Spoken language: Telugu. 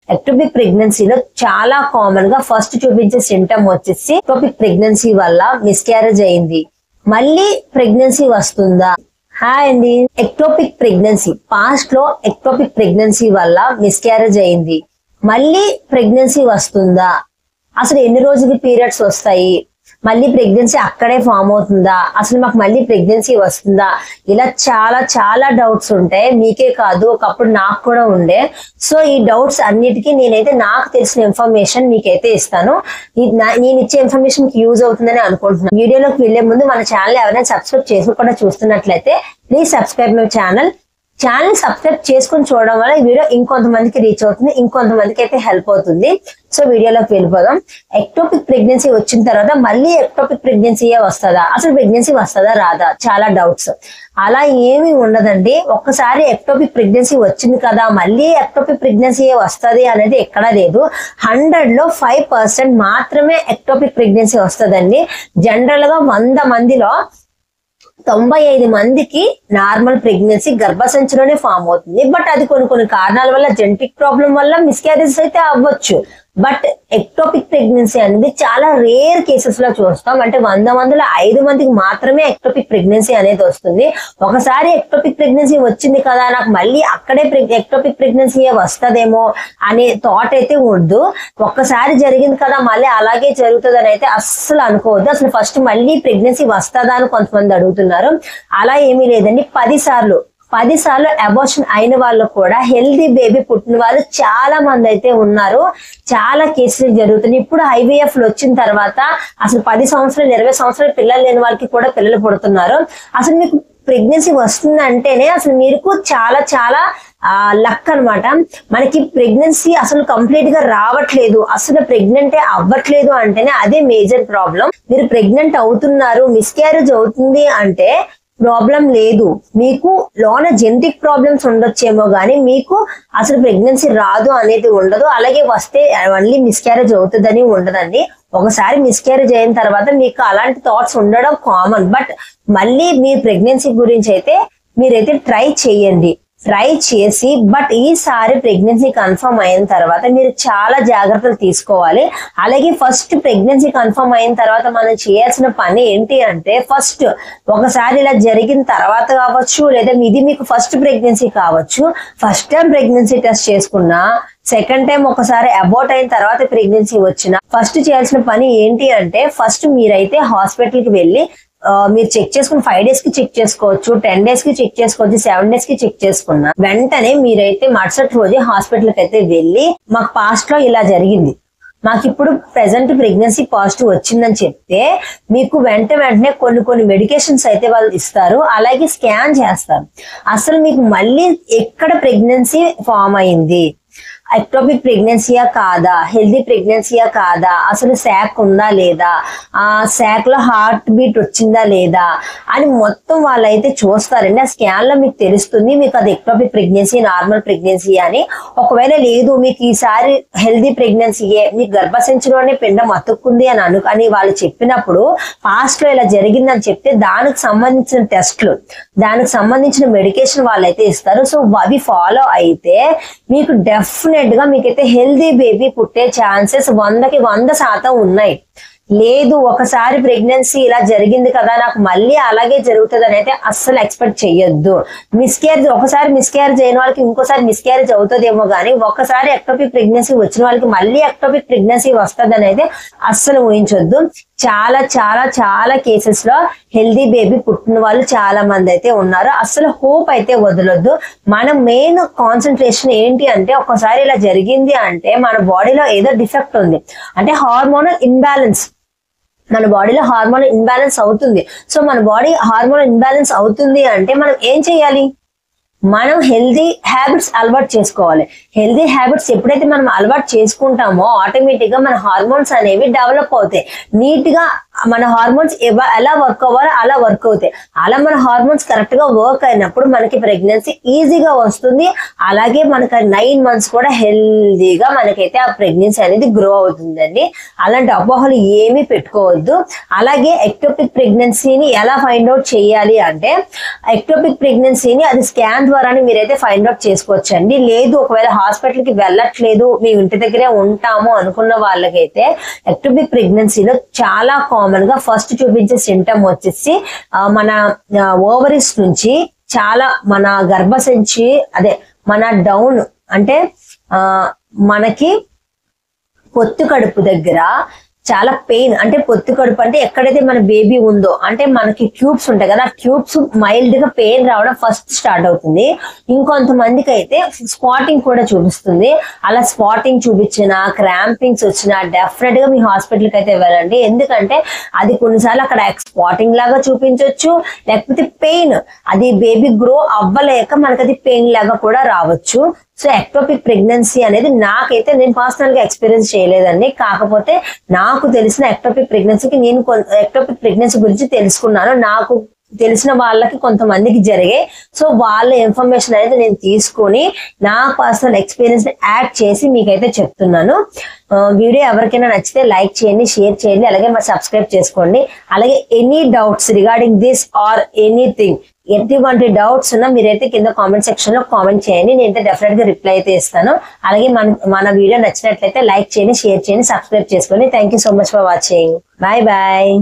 ఎక్టోపిక్ ప్రెగ్నెన్సీలో చాలా కామన్ గా ఫస్ట్ చూపించే సింటమ్ వచ్చేసి ఎక్టోపిక్ ప్రెగ్నెన్సీ వల్ల మిస్క్యారేజ్ అయింది, మళ్ళీ ప్రెగ్నెన్సీ వస్తుందా? హాయ్ అండి. ఎక్టోపిక్ ప్రెగ్నెన్సీ, పాస్ట్ లో ఎక్టోపిక్ ప్రెగ్నెన్సీ వల్ల మిస్క్యారేజ్ అయింది, మళ్ళీ ప్రెగ్నెన్సీ వస్తుందా? అసలు ఎన్ని రోజులకి పీరియడ్స్ వస్తాయి? మళ్ళీ ప్రెగ్నెన్సీ అక్కడే ఫామ్ అవుతుందా? అసలు మాకు మళ్ళీ ప్రెగ్నెన్సీ వస్తుందా? ఇలా చాలా చాలా డౌట్స్ ఉంటాయి. మీకే కాదు, ఒకప్పుడు నాకు కూడా ఉండే. సో ఈ డౌట్స్ అన్నిటికీ నేనైతే నాకు తెలిసిన ఇన్ఫర్మేషన్ మీకైతే ఇస్తాను. నేను ఇచ్చే ఇన్ఫర్మేషన్ మీకు యూజ్ అవుతుందని అనుకుంటున్నాను. వీడియోలోకి వెళ్లే ముందు మన ఛానల్ ఎవరైనా సబ్స్క్రైబ్ చేసుకోకుండా చూస్తున్నట్లయితే please subscribe my channel subscribe చేసుకుని చూడడం వల్ల ఈ వీడియో ఇంకొంతమందికి రీచ్ అవుతుంది, ఇంకొంతమందికి అయితే హెల్ప్ అవుతుంది. సో వీడియోలోకి వెళ్ళిపోదాం. ఎక్టోపిక్ ప్రెగ్నెన్సీ వచ్చిన తర్వాత మళ్ళీ ఎక్టోపిక్ ప్రెగ్నెన్సీయే వస్తుందా? అసలు ప్రెగ్నెన్సీ వస్తుందా రాదా? చాలా డౌట్స్. అలా ఏమీ ఉండదండి. ఒక్కసారి ఎక్టోపిక్ ప్రెగ్నెన్సీ వచ్చింది కదా మళ్ళీ ఎక్టోపిక్ ప్రెగ్నెన్సీయే వస్తుంది అనేది ఎక్కడా లేదు. 100లో 5% మాత్రమే ఎక్టోపిక్ ప్రెగ్నెన్సీ వస్తుందండి. జనరల్ గా 100 మందిలో 95 మందికి నార్మల్ ప్రెగ్నెన్సీ గర్భసంచిలోనే ఫామ్ అవుతుంది. బట్ అది కొన్ని కారణాల వల్ల, జెనెటిక్ ప్రాబ్లం వల్ల మిస్క్యారేజ్ అయితే అవ్వచ్చు. బట్ ఎక్టోపిక్ ప్రెగ్నెన్సీ అనేది చాలా రేర్ కేసెస్ లో చూస్తాం. అంటే 100 మందిలో 5 మందికి మాత్రమే ఎక్టోపిక్ ప్రెగ్నెన్సీ అనేది వస్తుంది. ఒకసారి ఎక్టోపిక్ ప్రెగ్నెన్సీ వచ్చింది కదా, నాకు మళ్ళీ అక్కడే ఎక్టోపిక్ ప్రెగ్నెన్సీ వస్తదేమో అనే థాట్ అయితే వద్దు. ఒక్కసారి జరిగింది కదా మళ్ళీ అలాగే జరుగుతుంది అని అయితే అస్సలు అనుకోవద్దు. అసలు ఫస్ట్ మళ్ళీ ప్రెగ్నెన్సీ వస్తుందా అని కొంతమంది అడుగుతున్నారు. అలా ఏమీ లేదండి. 10 సార్లు అబార్షన్ అయిన వాళ్ళు కూడా హెల్దీ బేబీ పుట్టిన వాళ్ళు చాలా మంది అయితే ఉన్నారు. చాలా కేసులు జరుగుతున్నాయి. ఇప్పుడు IVF లో వచ్చిన తర్వాత అసలు 10 సంవత్సరాలు 20 సంవత్సరాలు పిల్లలు లేని వాళ్ళకి కూడా పిల్లలు పుడుతున్నారు. అసలు మీకు ప్రెగ్నెన్సీ వస్తుందంటేనే అసలు మీకు చాలా చాలా లక్ అన్నమాట. మనకి ప్రెగ్నెన్సీ అసలు కంప్లీట్ గా రావట్లేదు, అసలు ప్రెగ్నెంటే అవ్వట్లేదు అంటేనే అదే మేజర్ ప్రాబ్లం. మీరు ప్రెగ్నెంట్ అవుతున్నారు, మిస్క్యారేజ్ అవుతుంది అంటే ప్రాబ్లం లేదు. మీకు లోన జెనెటిక్ ప్రాబ్లమ్స్ ఉండొచ్చేమో గానీ మీకు అసలు ప్రెగ్నెన్సీ రాదు అనేది ఉండదు. అలాగే వస్తే మళ్ళీ మిస్క్యారేజ్ అవుతుందని ఉండదండి. ఒకసారి మిస్క్యారేజ్ అయిన తర్వాత మీకు అలాంటి థాట్స్ ఉండడం కామన్. బట్ మళ్ళీ మీ ప్రెగ్నెన్సీ గురించి అయితే మీరైతే ట్రై చేసి బట్ ఈసారి ప్రెగ్నెన్సీ కన్ఫర్మ్ అయిన తర్వాత మీరు చాలా జాగ్రత్తలు తీసుకోవాలి. అలాగే ఫస్ట్ ప్రెగ్నెన్సీ కన్ఫర్మ్ అయిన తర్వాత మనం చేయాల్సిన పని ఏంటి అంటే, ఫస్ట్ ఒకసారి ఇలా జరిగిన తర్వాత కావచ్చు, లేదా ఇది మీకు ఫస్ట్ ప్రెగ్నెన్సీ కావచ్చు, ఫస్ట్ టైం ప్రెగ్నెన్సీ టెస్ట్ చేసుకున్నా, సెకండ్ టైం ఒకసారి అబౌట్ అయిన తర్వాత ప్రెగ్నెన్సీ వచ్చిన, ఫస్ట్ చేయాల్సిన పని ఏంటి అంటే, ఫస్ట్ మీరైతే హాస్పిటల్ కి వెళ్ళి మీరు చెక్ చేసుకుని 5 days కి చెక్ చేసుకోవచ్చు, 10 days కి చెక్ చేసుకోవచ్చు, 7 days కి చెక్ చేసుకున్నా వెంటనే మీరైతే మరుసటి రోజే హాస్పిటల్ కి అయితే వెళ్ళి మాకు పాస్ట్ లో ఇలా జరిగింది, మాకు ఇప్పుడు ప్రెసెంట్ ప్రెగ్నెన్సీ పాజిటివ్ వచ్చిందని చెప్తే మీకు వెంటనే కొన్ని మెడికేషన్స్ అయితే వాళ్ళు ఇస్తారు. అలాగే స్కాన్ చేస్తారు. అసలు మీకు మళ్ళీ ఎక్కడ ప్రెగ్నెన్సీ ఫామ్ అయింది, ఎక్టోపిక్ ప్రెగ్నెన్సీయా కాదా, హెల్దీ ప్రెగ్నెన్సీయా కాదా, అసలు శాక్ ఉందా లేదా, ఆ శాక్ లో హార్ట్ బీట్ వచ్చిందా లేదా అని మొత్తం వాళ్ళైతే చూస్తారండి. ఆ స్కాన్ లో మీకు తెలుస్తుంది మీకు అది ఎక్టోపిక్ ప్రెగ్నెన్సీ, నార్మల్ ప్రెగ్నెన్సీ అని. ఒకవేళ లేదు మీకు ఈసారి హెల్దీ ప్రెగ్నెన్సీయే, మీకు గర్భసంచిలోనే పిండం అతుక్కుంది అని వాళ్ళు చెప్పినప్పుడు, పాస్ట్ లో ఇలా జరిగిందని చెప్తే దానికి సంబంధించిన టెస్ట్లు, దానికి సంబంధించిన మెడికేషన్ వాళ్ళైతే ఇస్తారు. సో అవి ఫాలో అయితే మీకు డెఫినెట్ గా మీకైతే హెల్దీ బేబీ పుట్టే ఛాన్సెస్ 100కి 100% ఉన్నాయి. లేదు ఒకసారి ప్రెగ్నెన్సీ ఇలా జరిగింది కదా నాకు మళ్ళీ అలాగే జరుగుతుంది అని అయితే అస్సలు ఎక్స్పెక్ట్ చెయ్యొద్దు. ఒకసారి మిస్క్యారేజ్ అయిన వాళ్ళకి ఇంకోసారి మిస్క్యారేజ్ అవుతుందేమో కానీ ఒకసారి ఎక్టోపిక్ ప్రెగ్నెన్సీ వచ్చిన వాళ్ళకి మళ్ళీ ఎక్టోపిక్ ప్రెగ్నెన్సీ వస్తుంది అని అయితే అస్సలు ఊహించొద్దు. చాలా చాలా చాలా కేసెస్ లో హెల్దీ బేబీ పుట్టిన వాళ్ళు చాలా మంది అయితే ఉన్నారు. అస్సలు హోప్ అయితే వదలొద్దు. మన మెయిన్ కాన్సన్ట్రేషన్ ఏంటి అంటే, ఒకసారి ఇలా జరిగింది అంటే మన బాడీలో ఏదో డిఫెక్ట్ ఉంది, అంటే హార్మోనల్ ఇంబ్యాలెన్స్, మన బాడీలో హార్మోన్ ఇంబ్యాలెన్స్ అవుతుంది. సో మన బాడీ హార్మోన్ ఇంబ్యాలెన్స్ అవుతుంది అంటే మనం ఏం చేయాలి, మనం హెల్దీ హ్యాబిట్స్ అలవాటు చేసుకోవాలి. హెల్దీ హ్యాబిట్స్ ఎప్పుడైతే మనం అలవాటు చేసుకుంటామో ఆటోమేటిక్ గా మన హార్మోన్స్ అనేవి డెవలప్ అవుతాయి. నీట్ గా మన హార్మోన్స్ ఎలా వర్క్ అవ్వాలో అలా వర్క్ అవుతాయి. అలా మన హార్మోన్స్ కరెక్ట్ గా వర్క్ అయినప్పుడు మనకి ప్రెగ్నెన్సీ ఈజీగా వస్తుంది. అలాగే మనకి 9 months కూడా హెల్దీగా మనకైతే ఆ ప్రెగ్నెన్సీ అనేది గ్రో అవుతుందండి. అలాంటి అపోహలు ఏమీ పెట్టుకోవద్దు. అలాగే ఎక్టోపిక్ ప్రెగ్నెన్సీని ఎలా ఫైండ్ అవుట్ చేయాలి అంటే, ఎక్టోపిక్ ప్రెగ్నెన్సీని అది స్కాన్ ద్వారానే మీరైతే ఫైండ్ అవుట్ చేసుకోవచ్చండి. లేదు ఒకవేళ హాస్పిటల్ కి వెళ్ళట్లేదు, మీ ఇంటి దగ్గరే ఉంటాము అనుకున్న వాళ్ళకైతే ఎక్టోపిక్ ప్రెగ్నెన్సీలో చాలా కామన్ గా ఫస్ట్ చూపించే సింటమ్ వచ్చేసి మన ఓవరీస్ నుంచి చాలా మన గర్భసంచి అదే మన డౌన్ అంటే మనకి పొత్తు కడుపు దగ్గర చాలా పెయిన్, అంటే పొత్తు కడుపు అంటే ఎక్కడైతే మన బేబీ ఉందో అంటే మనకి ట్యూబ్స్ ఉంటాయి కదా, ట్యూబ్స్ మైల్డ్ గా పెయిన్ రావడం ఫస్ట్ స్టార్ట్ అవుతుంది. ఇంకొంతమందికి అయితే స్పాటింగ్ కూడా చూపిస్తుంది. అలా స్పాటింగ్ చూపించినా క్రాంపింగ్స్ వచ్చినా డెఫినెట్ గా మీ హాస్పిటల్కి అయితే వెళ్ళండి. ఎందుకంటే అది కొన్నిసార్లు అక్కడ స్పాటింగ్ లాగా చూపించవచ్చు, లేకపోతే పెయిన్ అది బేబీ గ్రో అవ్వలేక మనకి అది పెయిన్ లాగా కూడా రావచ్చు. సో ఎక్టోపిక్ ప్రెగ్నెన్సీ అనేది నాకైతే నేను పర్సనల్ గా ఎక్స్పీరియన్స్ చేయలేదండి. కాకపోతే నాకు తెలిసిన ఎక్టోపిక్ ప్రెగ్నెన్సీకి నేను ఎక్టోపిక్ ప్రెగ్నెన్సీ గురించి తెలుసుకున్నాను. నాకు తెలిసిన వాళ్ళకి కొంతమందికి జరిగాయి. సో వాళ్ళ ఇన్ఫర్మేషన్ అనేది నేను తీసుకొని నా పర్సనల్ ఎక్స్పీరియన్స్ యాడ్ చేసి మీకైతే చెప్తున్నాను. వీడియో ఎవరికైనా నచ్చితే లైక్ చేయండి, షేర్ చేయండి, అలాగే మరి సబ్స్క్రైబ్ చేసుకోండి. అలాగే any doubts regarding this or anything, ఎటువంటి డౌట్స్ ఉన్నా మీరైతే కింద కామెంట్ సెక్షన్ లో కామెంట్ చేయండి. నేనైతే డెఫినెట్ గా రిప్లై అయితే ఇస్తాను. అలాగే మన వీడియో నచ్చినట్లయితే లైక్ చేయండి, షేర్ చేయండి, సబ్స్క్రైబ్ చేసుకోండి. Thank you so much for watching. Bye bye.